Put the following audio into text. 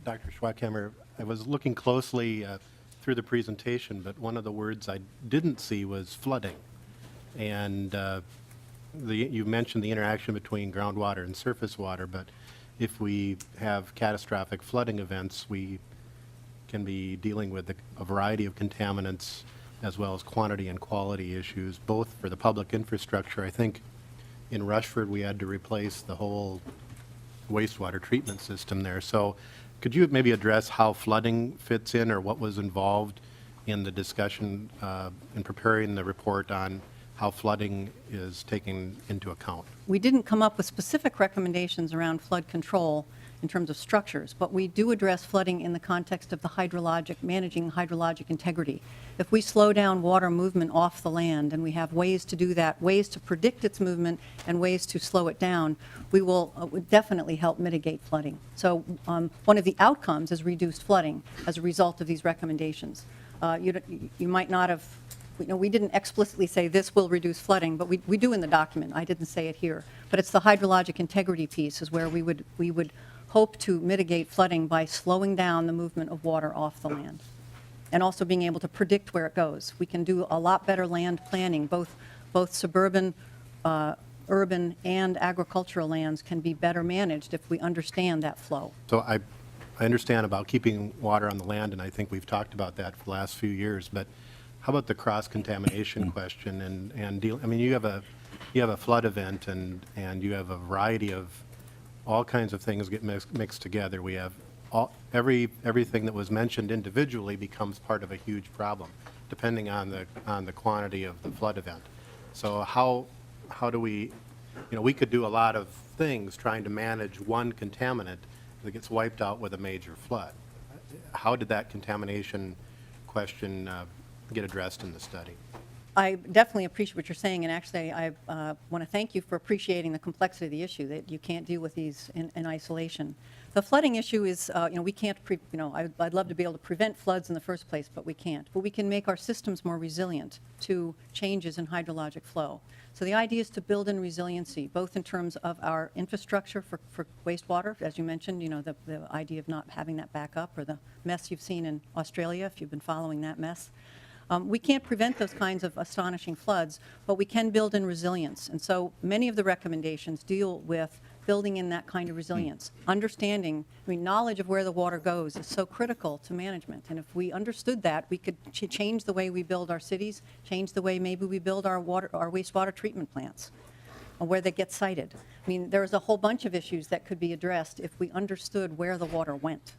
Dr. Schwackhammer, I was looking closely through the presentation, but one of the words I didn't see was flooding. And you mentioned the interaction between groundwater and surface water, but if we have catastrophic flooding events, we can be dealing with a variety of contaminants as well as quantity and quality issues, both for the public infrastructure. I think in Rushford we had to replace the whole wastewater treatment system there. So could you maybe address how flooding fits in, or what was involved in the discussion in preparing the report on how flooding is taken into account? We didn't come up with specific recommendations around flood control in terms of structures, but we do address flooding in the context of the managing hydrologic integrity. If we slow down water movement off the land, and we have ways to do that, ways to predict its movement and ways to slow it down, we will would definitely help mitigate flooding. So one of the outcomes is reduced flooding as a result of these recommendations. You might not have, we didn't explicitly say this will reduce flooding, but we do in the document. I didn't say it here. But it's the hydrologic integrity piece is where we would hope to mitigate flooding by slowing down the movement of water off the land and also being able to predict where it goes. We can do a lot better land planning. Both suburban, urban, and agricultural lands can be better managed if we understand that flow. So I understand about keeping water on the land, and I think we've talked about that for the last few years, but how about the cross-contamination question and deal? I mean, you have a flood event, and you have a variety of all kinds of things get mixed together. We have everything that was mentioned individually becomes part of a huge problem, depending on the quantity of the flood event. So how do we, we could do a lot of things trying to manage one contaminant that gets wiped out with a major flood. How did that contamination question get addressed in the study? I definitely appreciate what you're saying, and actually I want to thank you for appreciating the complexity of the issue, that you can't deal with these in isolation. The flooding issue is, we can't, I'd love to be able to prevent floods in the first place, but we can't. But we can make our systems more resilient to changes in hydrologic flow. So the idea is to build in resiliency, both in terms of our infrastructure for wastewater, as you mentioned, the idea of not having that backup, or the mess you've seen in Australia, if you've been following that mess. We can't prevent those kinds of astonishing floods, but we can build in resilience. And so many of the recommendations deal with building in that kind of resilience. Understanding, knowledge of where the water goes is so critical to management. And if we understood that, we could change the way we build our cities, change the way maybe we build our wastewater treatment plants, or where they get sited. There's a whole bunch of issues that could be addressed if we understood where the water went.